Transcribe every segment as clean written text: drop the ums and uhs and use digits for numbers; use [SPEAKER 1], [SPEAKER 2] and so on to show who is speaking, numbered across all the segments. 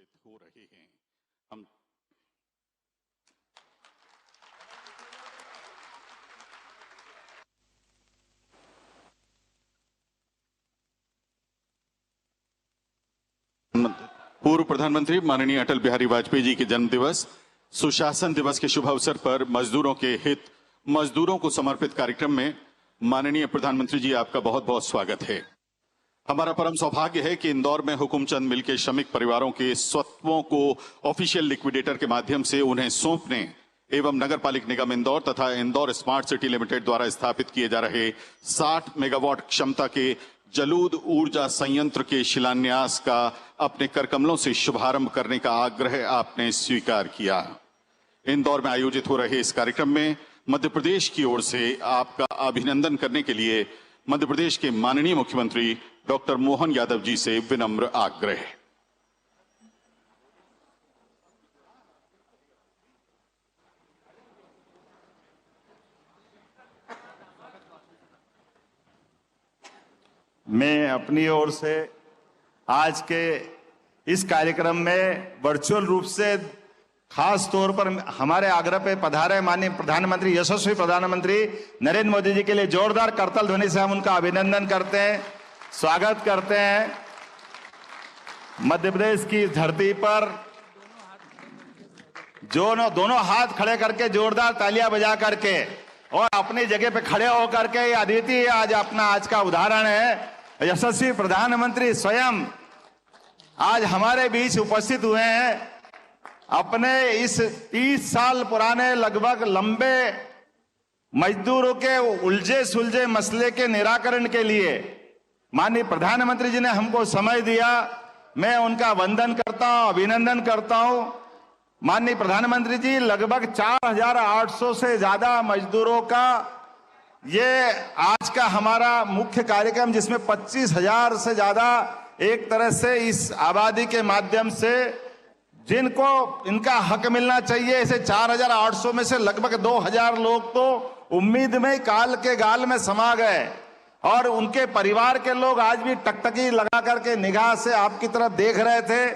[SPEAKER 1] आयोजित हो रहे हैं। हम पूर्व प्रधानमंत्री माननीय अटल बिहारी वाजपेयी जी के जन्म दिवस सुशासन दिवस के शुभ अवसर पर मजदूरों के हित मजदूरों को समर्पित कार्यक्रम में माननीय प्रधानमंत्री जी आपका बहुत बहुत स्वागत है। हमारा परम सौभाग्य है कि इंदौर में हुकुमचंद मिल के श्रमिक परिवारों के स्वत्वों को ऑफिशियल लिक्विडेटर के माध्यम से उन्हें सौंपने एवं नगर पालिक निगम इंदौर तथा इंदौर स्मार्ट सिटी लिमिटेड द्वारा स्थापित किए जा रहे 60 मेगावाट क्षमता के जलूद ऊर्जा संयंत्र के शिलान्यास का अपने करकमलों से शुभारंभ करने का आग्रह आपने स्वीकार किया। इंदौर में आयोजित हो रहे इस कार्यक्रम में मध्य प्रदेश की ओर से आपका अभिनंदन करने के लिए मध्य प्रदेश के माननीय मुख्यमंत्री डॉक्टर मोहन यादव जी से विनम्र आग्रह।
[SPEAKER 2] मैं अपनी ओर से आज के इस कार्यक्रम में वर्चुअल रूप से खास तौर पर हमारे आग्रह पे पधारे माननीय प्रधानमंत्री यशस्वी प्रधानमंत्री नरेंद्र मोदी जी के लिए जोरदार करताल ध्वनि से हम उनका अभिनंदन करते हैं, स्वागत करते हैं। मध्य प्रदेश की धरती पर दोनों हाथ खड़े करके जोरदार तालियां बजा करके और अपनी जगह पे खड़े होकर के अद्वितीय आज का उदाहरण है। यशस्वी प्रधानमंत्री स्वयं आज हमारे बीच उपस्थित हुए हैं। अपने इस 30 साल पुराने लगभग लंबे मजदूरों के उलझे सुलझे मसले के निराकरण के लिए माननीय प्रधानमंत्री जी ने हमको समय दिया। मैं उनका वंदन करता हूं, अभिनंदन करता हूं। माननीय प्रधानमंत्री जी लगभग 4800 से ज्यादा मजदूरों का ये आज का हमारा मुख्य कार्यक्रम, जिसमें 25,000 से ज्यादा एक तरह से इस आबादी के माध्यम से जिनको इनका हक मिलना चाहिए, ऐसे 4800 में से लगभग 2000 लोग तो उम्मीद में काल के गाल में समा गए और उनके परिवार के लोग आज भी टकटकी लगा करके निगाह से आपकी तरफ देख रहे थे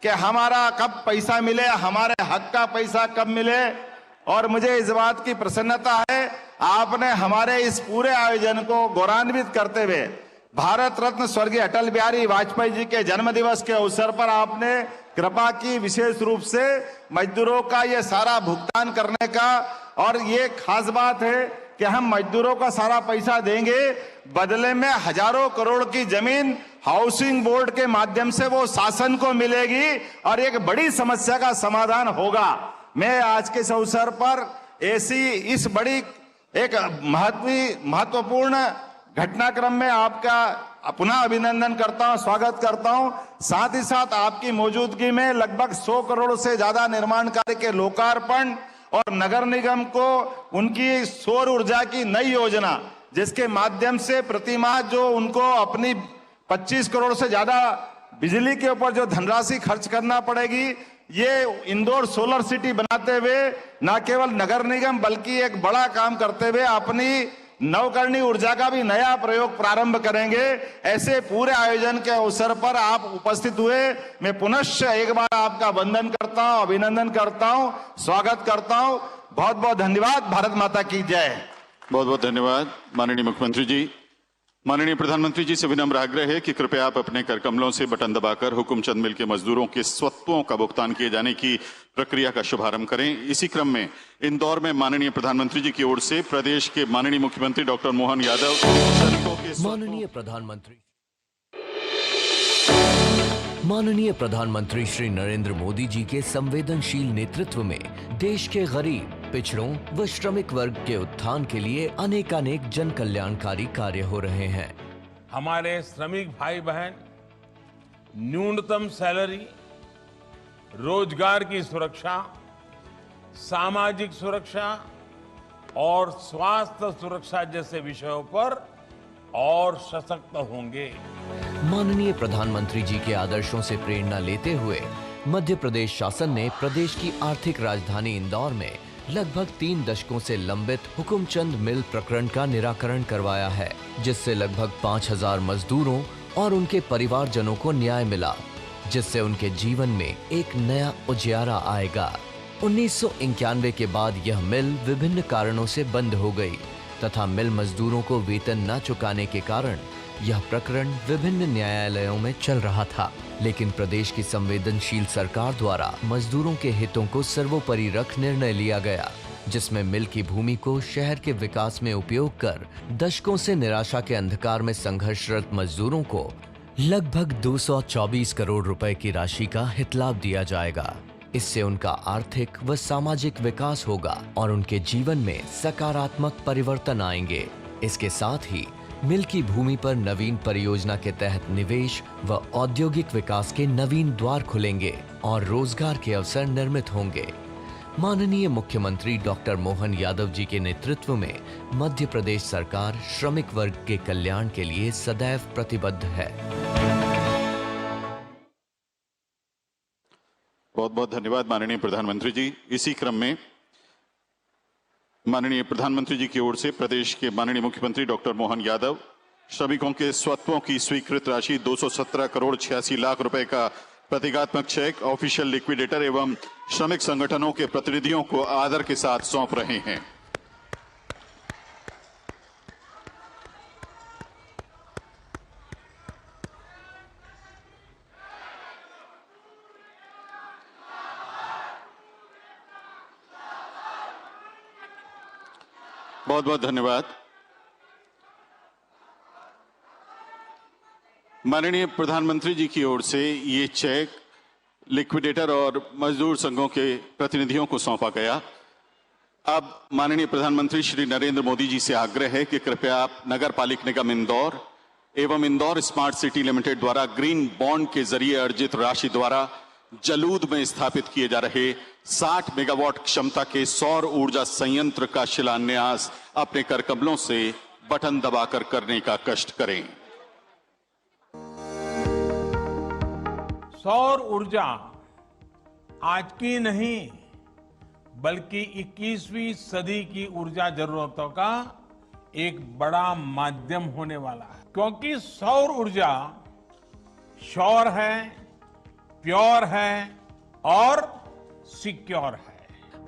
[SPEAKER 2] कि हमारा कब पैसा मिले, हमारे हक का पैसा कब मिले। और मुझे इस बात की प्रसन्नता है, आपने हमारे इस पूरे आयोजन को गौरवान्वित करते हुए भारत रत्न स्वर्गीय अटल बिहारी वाजपेयी जी के जन्म दिवस के अवसर पर आपने कृपा की विशेष रूप से मजदूरों का ये सारा भुगतान करने का। और ये खास बात है कि हम मजदूरों का सारा पैसा देंगे, बदले में हजारों करोड़ की जमीन हाउसिंग बोर्ड के माध्यम से वो शासन को मिलेगी और एक बड़ी समस्या का समाधान होगा। मैं आज के इस अवसर पर ऐसी इस बड़ी एक महत्वपूर्ण घटनाक्रम में आपका पुनः अभिनंदन करता हूं, स्वागत करता हूं। साथ ही साथ आपकी मौजूदगी में लगभग 100 करोड़ से ज्यादा निर्माण कार्य के लोकार्पण और नगर निगम को उनकी सौर ऊर्जा की नई योजना, जिसके माध्यम से प्रतिमाह जो उनको अपनी 25 करोड़ से ज्यादा बिजली के ऊपर जो धनराशि खर्च करना पड़ेगी, ये इंदौर सोलर सिटी बनाते हुए न केवल नगर निगम बल्कि एक बड़ा काम करते हुए अपनी नवकरणीय ऊर्जा का भी नया प्रयोग प्रारंभ करेंगे। ऐसे पूरे आयोजन के अवसर पर आप उपस्थित हुए, मैं पुनश्च एक बार आपका वंदन करता हूं, अभिनंदन करता हूं, स्वागत करता हूं। बहुत बहुत धन्यवाद। भारत माता की जय।
[SPEAKER 1] बहुत बहुत धन्यवाद माननीय मुख्यमंत्री जी। माननीय प्रधानमंत्री जी से विनम्र आग्रह है कि कृपया आप अपने करकमलों से बटन दबाकर हुकुमचंद मिल के मजदूरों के स्वत्वों का भुगतान किए जाने की प्रक्रिया का शुभारंभ करें। इसी क्रम में इंदौर में माननीय प्रधानमंत्री जी की ओर से प्रदेश के माननीय मुख्यमंत्री डॉक्टर मोहन यादव
[SPEAKER 3] माननीय प्रधानमंत्री श्री नरेंद्र मोदी जी के संवेदनशील नेतृत्व में देश के गरीब, पिछड़ों व श्रमिक वर्ग के उत्थान के लिए अनेकानेक जन कल्याणकारी कार्य हो रहे हैं।
[SPEAKER 4] हमारे श्रमिक भाई बहन न्यूनतम सैलरी, रोजगार की सुरक्षा, सामाजिक सुरक्षा और स्वास्थ्य सुरक्षा जैसे विषयों पर और सशक्त होंगे।
[SPEAKER 3] माननीय प्रधानमंत्री जी के आदर्शों से प्रेरणा लेते हुए मध्य प्रदेश शासन ने प्रदेश की आर्थिक राजधानी इंदौर में लगभग 3 दशकों से लंबित हुकुमचंद मिल प्रकरण का निराकरण करवाया है, जिससे लगभग 5000 मजदूरों और उनके परिवारजनों को न्याय मिला। जिससे उनके जीवन में एक नया उजियारा आएगा। 1991 के बाद यह मिल विभिन्न कारणों से बंद हो गई तथा मिल मजदूरों को वेतन न चुकाने के कारण यह प्रकरण विभिन्न न्यायालयों में चल रहा था। लेकिन प्रदेश की संवेदनशील सरकार द्वारा मजदूरों के हितों को सर्वोपरि रख निर्णय लिया गया, जिसमें मिल की भूमि को शहर के विकास में उपयोग कर दशकों से निराशा के अंधकार में संघर्षरत मजदूरों को लगभग 224 करोड़ रुपए की राशि का हितलाभ दिया जाएगा। इससे उनका आर्थिक व सामाजिक विकास होगा और उनके जीवन में सकारात्मक परिवर्तन आएंगे। इसके साथ ही मिल की भूमि पर नवीन परियोजना के तहत निवेश व औद्योगिक विकास के नवीन द्वार खुलेंगे और रोजगार के अवसर निर्मित होंगे। माननीय मुख्यमंत्री डॉक्टर मोहन यादव जी के नेतृत्व में मध्य प्रदेश सरकार श्रमिक वर्ग के कल्याण के लिए सदैव प्रतिबद्ध है।
[SPEAKER 1] बहुत बहुत धन्यवाद माननीय प्रधानमंत्री जी। इसी क्रम में माननीय प्रधानमंत्री जी की ओर से प्रदेश के माननीय मुख्यमंत्री डॉक्टर मोहन यादव श्रमिकों के स्वत्वों की स्वीकृत राशि 217 करोड़ 86 लाख रुपए का प्रतीकात्मक चेक ऑफिशियल लिक्विडेटर एवं श्रमिक संगठनों के प्रतिनिधियों को आदर के साथ सौंप रहे हैं। बहुत बहुत धन्यवाद। माननीय प्रधानमंत्री जी की ओर से ये चेक लिक्विडेटर और मजदूर संघों के प्रतिनिधियों को सौंपा गया। अब माननीय प्रधानमंत्री श्री नरेंद्र मोदी जी से आग्रह है कि कृपया आप नगर पालिक निगम इंदौर एवं इंदौर स्मार्ट सिटी लिमिटेड द्वारा ग्रीन बॉन्ड के जरिए अर्जित राशि द्वारा जलूद में स्थापित किए जा रहे 60 मेगावाट क्षमता के सौर ऊर्जा संयंत्र का शिलान्यास अपने करकमलों से बटन दबाकर करने का कष्ट करें।
[SPEAKER 4] सौर ऊर्जा आज की नहीं बल्कि 21वीं सदी की ऊर्जा जरूरतों का एक बड़ा माध्यम होने वाला है, क्योंकि सौर ऊर्जा श्योर है, प्योर है और सिक्योर है।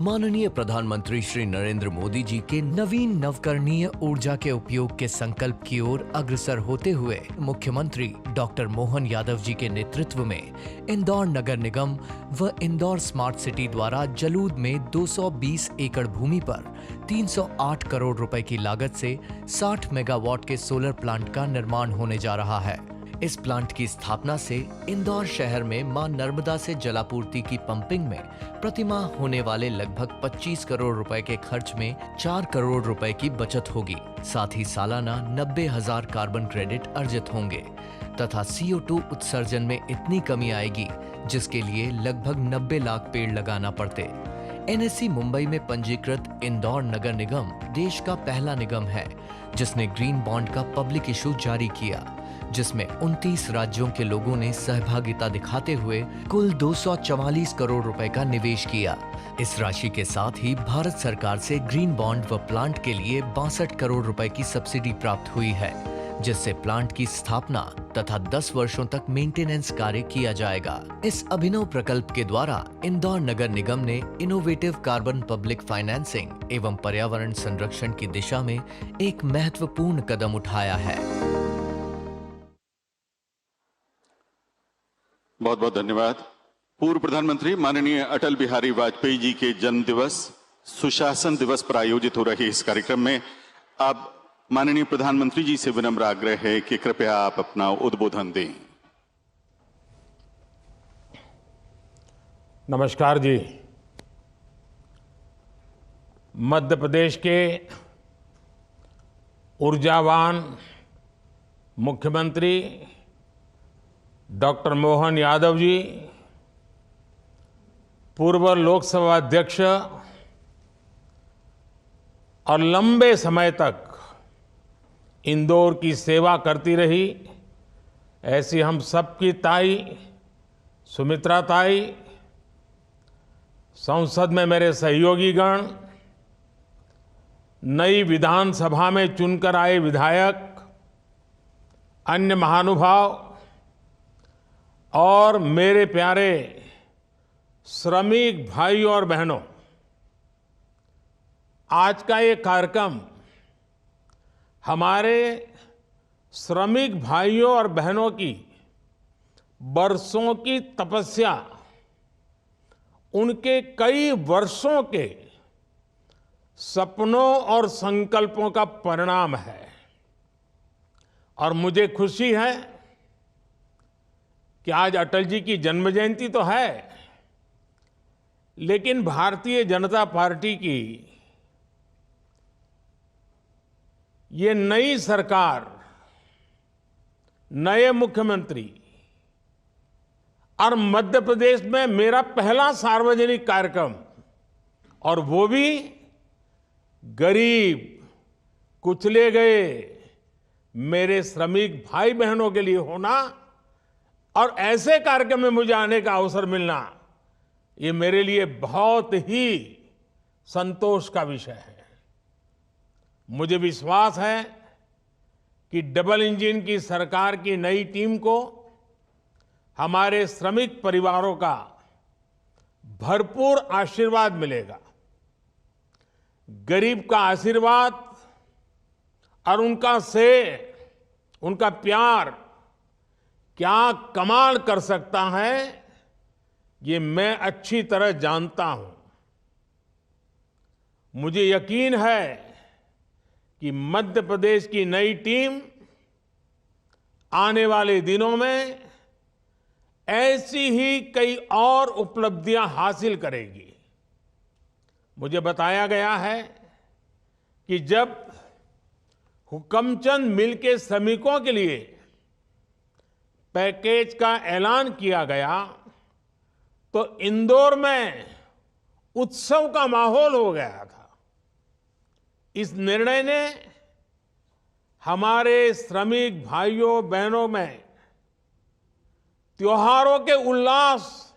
[SPEAKER 3] माननीय प्रधानमंत्री श्री नरेंद्र मोदी जी के नवीन नवकरणीय ऊर्जा के उपयोग के संकल्प की ओर अग्रसर होते हुए मुख्यमंत्री डॉक्टर मोहन यादव जी के नेतृत्व में इंदौर नगर निगम व इंदौर स्मार्ट सिटी द्वारा जलूद में 220 एकड़ भूमि पर 308 करोड़ रुपए की लागत से 60 मेगावाट के सोलर प्लांट का निर्माण होने जा रहा है। इस प्लांट की स्थापना से इंदौर शहर में मां नर्मदा से जलापूर्ति की पंपिंग में प्रतिमाह होने वाले लगभग 25 करोड़ रुपए के खर्च में 4 करोड़ रुपए की बचत होगी। साथ ही सालाना 90,000 कार्बन क्रेडिट अर्जित होंगे तथा CO2 उत्सर्जन में इतनी कमी आएगी जिसके लिए लगभग 90 लाख पेड़ लगाना पड़ते। NSE मुंबई में पंजीकृत इंदौर नगर निगम देश का पहला निगम है जिसने ग्रीन बॉन्ड का पब्लिक इशू जारी किया, जिसमें 29 राज्यों के लोगों ने सहभागिता दिखाते हुए कुल 244 करोड़ रुपए का निवेश किया। इस राशि के साथ ही भारत सरकार से ग्रीन बॉन्ड व प्लांट के लिए 62 करोड़ रुपए की सब्सिडी प्राप्त हुई है, जिससे प्लांट की स्थापना तथा 10 वर्षों तक मेंटेनेंस कार्य किया जाएगा। इस अभिनव प्रकल्प के द्वारा इंदौर नगर निगम ने इनोवेटिव कार्बन पब्लिक फाइनेंसिंग एवं पर्यावरण संरक्षण की दिशा में एक महत्वपूर्ण कदम उठाया है।
[SPEAKER 1] बहुत बहुत धन्यवाद। पूर्व प्रधानमंत्री माननीय अटल बिहारी वाजपेयी जी के जन्म दिवस सुशासन दिवस पर आयोजित हो रहे इस कार्यक्रम में अब माननीय प्रधानमंत्री जी से विनम्र आग्रह है कि कृपया आप अपना उद्बोधन दें।
[SPEAKER 4] नमस्कार जी। मध्य प्रदेश के ऊर्जावान मुख्यमंत्री डॉक्टर मोहन यादव जी, पूर्व लोकसभा अध्यक्ष और लंबे समय तक इंदौर की सेवा करती रही ऐसी हम सबकी ताई सुमित्रा ताई, संसद में मेरे सहयोगीगण, नई विधानसभा में चुनकर आए विधायक, अन्य महानुभाव, और मेरे प्यारे श्रमिक भाइयों और बहनों, आज का ये कार्यक्रम हमारे श्रमिक भाइयों और बहनों की बरसों की तपस्या, उनके कई वर्षों के सपनों और संकल्पों का परिणाम है। और मुझे खुशी है कि आज अटल जी की जन्म जयंती तो है, लेकिन भारतीय जनता पार्टी की ये नई सरकार, नए मुख्यमंत्री और मध्य प्रदेश में मेरा पहला सार्वजनिक कार्यक्रम, और वो भी गरीब, कुचले गए मेरे श्रमिक भाई बहनों के लिए होना, और ऐसे कार्यक्रम में मुझे आने का अवसर मिलना, ये मेरे लिए बहुत ही संतोष का विषय है। मुझे विश्वास है कि डबल इंजन की सरकार की नई टीम को हमारे श्रमिक परिवारों का भरपूर आशीर्वाद मिलेगा। गरीब का आशीर्वाद और उनका स्नेह, उनका प्यार क्या कमाल कर सकता है, ये मैं अच्छी तरह जानता हूं। मुझे यकीन है कि मध्य प्रदेश की नई टीम आने वाले दिनों में ऐसी ही कई और उपलब्धियां हासिल करेगी। मुझे बताया गया है कि जब हुकमचंद मिल के श्रमिकों के लिए पैकेज का ऐलान किया गया तो इंदौर में उत्सव का माहौल हो गया था। इस निर्णय ने हमारे श्रमिक भाइयों बहनों में त्योहारों के उल्लास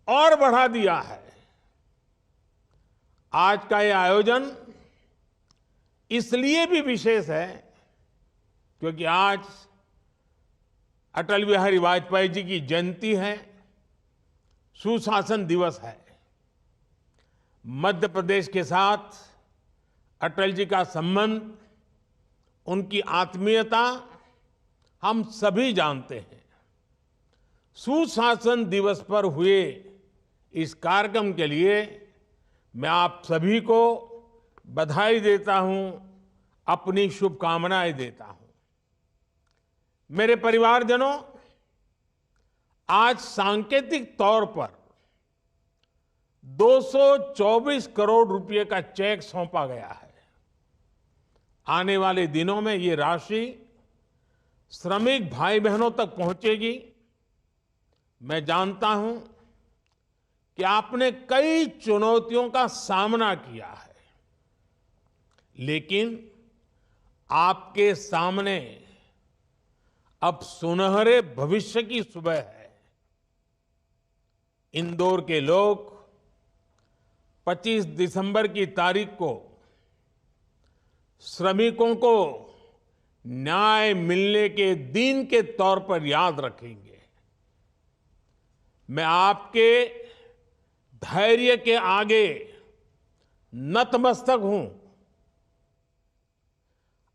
[SPEAKER 4] और बढ़ा दिया है। आज का यह आयोजन इसलिए भी विशेष है क्योंकि आज अटल बिहारी वाजपेयी जी की जयंती है, सुशासन दिवस है। मध्य प्रदेश के साथ अटल जी का संबंध, उनकी आत्मीयता हम सभी जानते हैं। सुशासन दिवस पर हुए इस कार्यक्रम के लिए मैं आप सभी को बधाई देता हूं, अपनी शुभकामनाएं देता हूं। मेरे परिवारजनों, आज सांकेतिक तौर पर 224 करोड़ रुपए का चेक सौंपा गया है। आने वाले दिनों में ये राशि श्रमिक भाई बहनों तक पहुंचेगी। मैं जानता हूं कि आपने कई चुनौतियों का सामना किया है, लेकिन आपके सामने अब सुनहरे भविष्य की सुबह है। इंदौर के लोग 25 दिसंबर की तारीख को श्रमिकों को न्याय मिलने के दिन के तौर पर याद रखेंगे। मैं आपके धैर्य के आगे नतमस्तक हूं।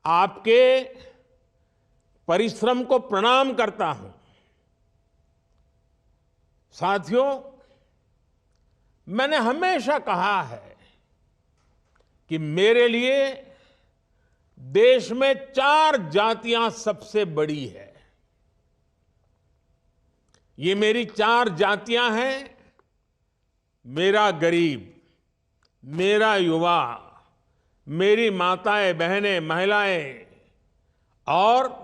[SPEAKER 4] आपके परिश्रम को प्रणाम करता हूं। साथियों, मैंने हमेशा कहा है कि मेरे लिए देश में 4 जातियां सबसे बड़ी है। ये मेरी 4 जातियां हैं: मेरा गरीब, मेरा युवा, मेरी माताएं बहनें महिलाएं और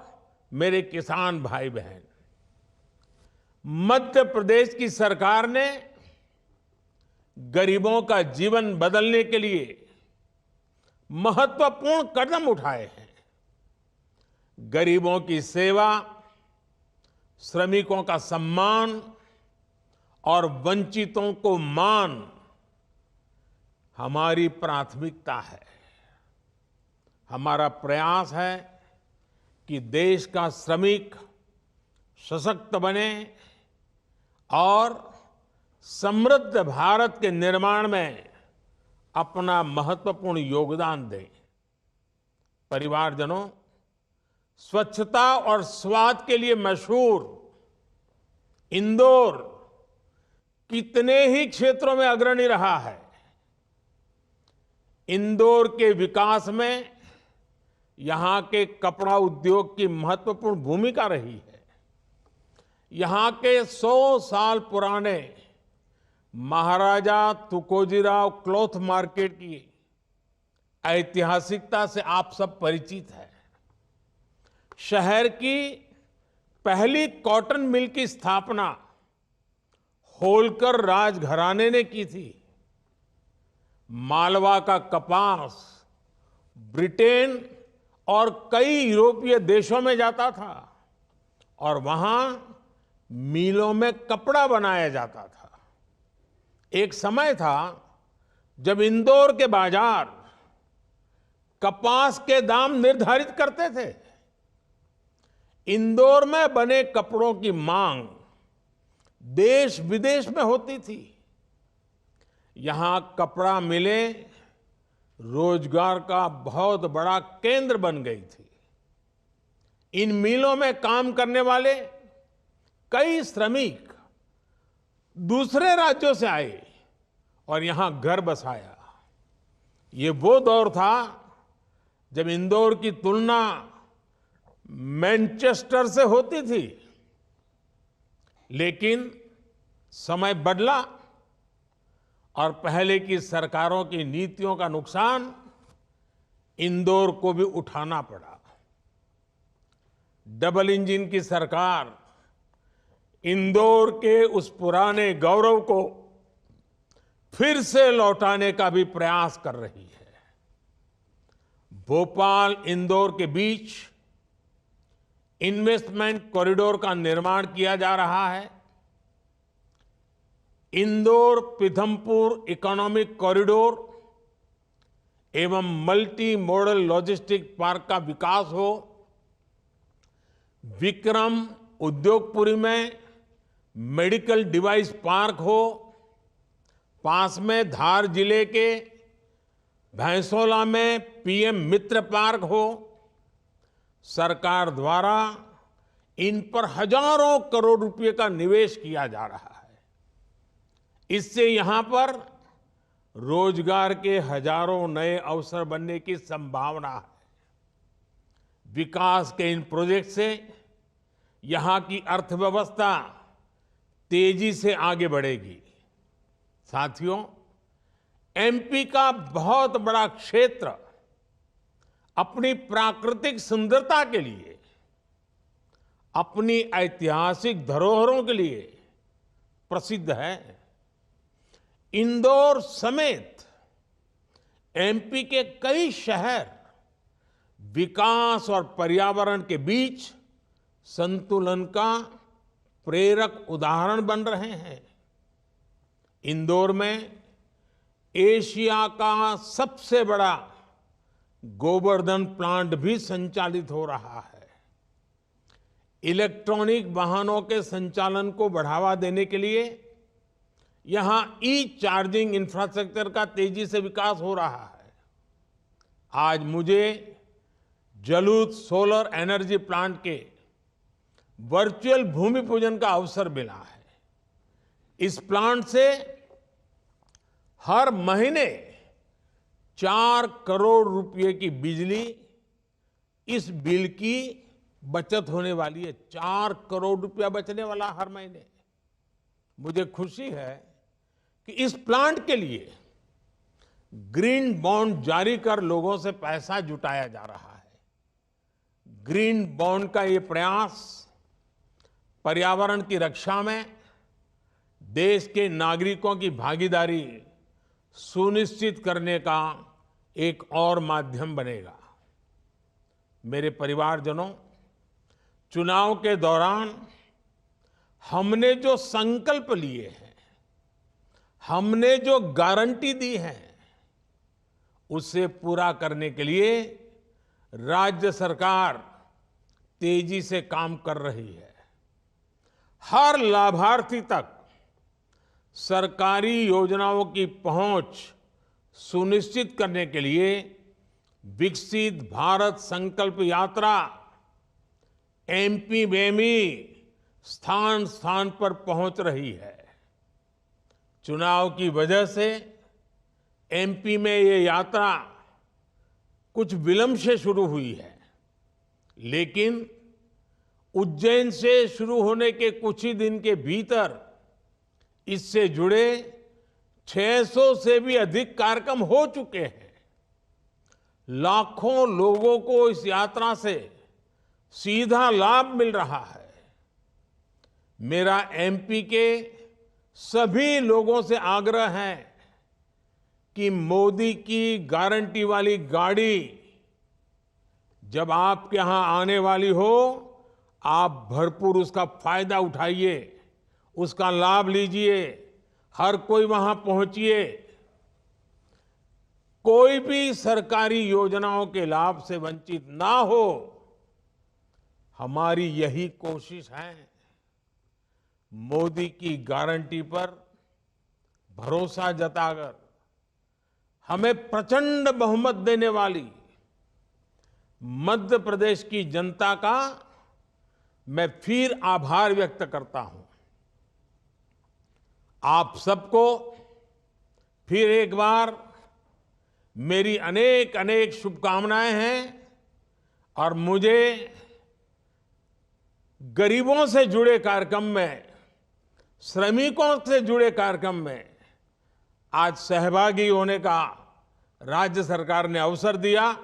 [SPEAKER 4] मेरे किसान भाई बहन। मध्य प्रदेश की सरकार ने गरीबों का जीवन बदलने के लिए महत्वपूर्ण कदम उठाए हैं। गरीबों की सेवा, श्रमिकों का सम्मान और वंचितों को मान हमारी प्राथमिकता है। हमारा प्रयास है कि देश का श्रमिक सशक्त बने, और समृद्ध भारत के निर्माण में अपना महत्वपूर्ण योगदान दें। परिवारजनों, स्वच्छता और स्वाद के लिए मशहूर इंदौर कितने ही क्षेत्रों में अग्रणी रहा है। इंदौर के विकास में यहां के कपड़ा उद्योग की महत्वपूर्ण भूमिका रही है। यहां के 100 साल पुराने महाराजा तुकोजीराव क्लॉथ मार्केट की ऐतिहासिकता से आप सब परिचित हैं। शहर की पहली कॉटन मिल की स्थापना होलकर राजघराने ने की थी। मालवा का कपास ब्रिटेन और कई यूरोपीय देशों में जाता था और वहां मिलों में कपड़ा बनाया जाता था। एक समय था जब इंदौर के बाजार कपास के दाम निर्धारित करते थे। इंदौर में बने कपड़ों की मांग देश विदेश में होती थी। यहां कपड़ा मिलें रोजगार का बहुत बड़ा केंद्र बन गई थी। इन मिलों में काम करने वाले कई श्रमिक दूसरे राज्यों से आए और यहां घर बसाया। ये वो दौर था जब इंदौर की तुलना मैनचेस्टर से होती थी। लेकिन समय बदला और पहले की सरकारों की नीतियों का नुकसान इंदौर को भी उठाना पड़ा। डबल इंजन की सरकार इंदौर के उस पुराने गौरव को फिर से लौटाने का भी प्रयास कर रही है। भोपाल इंदौर के बीच इन्वेस्टमेंट कॉरिडोर का निर्माण किया जा रहा है। इंदौर पीथमपुर इकोनॉमिक कॉरिडोर एवं मल्टी मॉडल लॉजिस्टिक पार्क का विकास हो। विक्रम उद्योगपुरी में मेडिकल डिवाइस पार्क हो। पास में धार जिले के भैंसोला में पीएम मित्र पार्क हो। सरकार द्वारा इन पर हजारों करोड़ रुपए का निवेश किया जा रहा है। इससे यहां पर रोजगार के हजारों नए अवसर बनने की संभावना है। विकास के इन प्रोजेक्ट से यहां की अर्थव्यवस्था तेजी से आगे बढ़ेगी। साथियों, एमपी का बहुत बड़ा क्षेत्र अपनी प्राकृतिक सुंदरता के लिए, अपनी ऐतिहासिक धरोहरों के लिए प्रसिद्ध है। इंदौर समेत एमपी के कई शहर विकास और पर्यावरण के बीच संतुलन का प्रेरक उदाहरण बन रहे हैं। इंदौर में एशिया का सबसे बड़ा गोवर्धन प्लांट भी संचालित हो रहा है। इलेक्ट्रॉनिक वाहनों के संचालन को बढ़ावा देने के लिए यहां ई चार्जिंग इंफ्रास्ट्रक्चर का तेजी से विकास हो रहा है। आज मुझे जलूत सोलर एनर्जी प्लांट के वर्चुअल भूमि पूजन का अवसर मिला है। इस प्लांट से हर महीने 4 करोड़ रुपए की बिजली इस बिल की बचत होने वाली है। 4 करोड़ रुपया बचने वाला हर महीने। मुझे खुशी है कि इस प्लांट के लिए ग्रीन बॉन्ड जारी कर लोगों से पैसा जुटाया जा रहा है। ग्रीन बॉन्ड का ये प्रयास पर्यावरण की रक्षा में देश के नागरिकों की भागीदारी सुनिश्चित करने का एक और माध्यम बनेगा। मेरे परिवारजनों, चुनाव के दौरान हमने जो संकल्प लिए हैं, हमने जो गारंटी दी है, उसे पूरा करने के लिए राज्य सरकार तेजी से काम कर रही है। हर लाभार्थी तक सरकारी योजनाओं की पहुंच सुनिश्चित करने के लिए विकसित भारत संकल्प यात्रा एमपी में भी स्थान स्थान पर पहुंच रही है। चुनाव की वजह से एमपी में ये यात्रा कुछ विलंब से शुरू हुई है, लेकिन उज्जैन से शुरू होने के कुछ ही दिन के भीतर इससे जुड़े 600 से भी अधिक कार्यक्रम हो चुके हैं। लाखों लोगों को इस यात्रा से सीधा लाभ मिल रहा है। मेरा एमपी के सभी लोगों से आग्रह है कि मोदी की गारंटी वाली गाड़ी जब आपके यहां आने वाली हो, आप भरपूर उसका फायदा उठाइए, उसका लाभ लीजिए, हर कोई वहां पहुंचिए। कोई भी सरकारी योजनाओं के लाभ से वंचित ना हो, हमारी यही कोशिश है। मोदी की गारंटी पर भरोसा जताकर हमें प्रचंड बहुमत देने वाली मध्य प्रदेश की जनता का मैं फिर आभार व्यक्त करता हूं। आप सबको फिर एक बार मेरी अनेक अनेक शुभकामनाएं हैं और मुझे गरीबों से जुड़े कार्यक्रम में, श्रमिकों से जुड़े कार्यक्रम में आज सहभागी होने का राज्य सरकार ने अवसर दिया।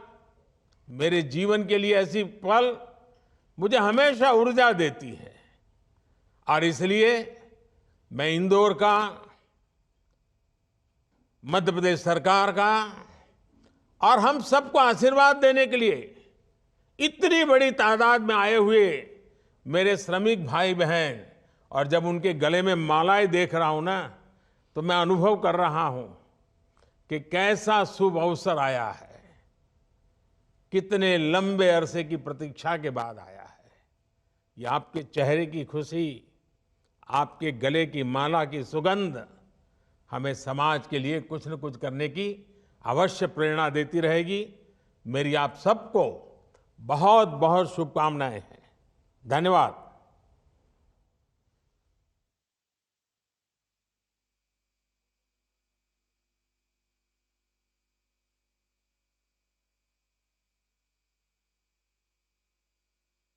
[SPEAKER 4] मेरे जीवन के लिए ऐसी पल मुझे हमेशा ऊर्जा देती है और इसलिए मैं इंदौर का, मध्य प्रदेश सरकार का और हम सबको आशीर्वाद देने के लिए इतनी बड़ी तादाद में आए हुए मेरे श्रमिक भाई बहन, और जब उनके गले में मालाएं देख रहा हूं ना, तो मैं अनुभव कर रहा हूं कि कैसा शुभ अवसर आया है, कितने लंबे अरसे की प्रतीक्षा के बाद आया है। ये आपके चेहरे की खुशी, आपके गले की माला की सुगंध हमें समाज के लिए कुछ न कुछ करने की अवश्य प्रेरणा देती रहेगी। मेरी आप सबको बहुत बहुत शुभकामनाएं हैं। धन्यवाद।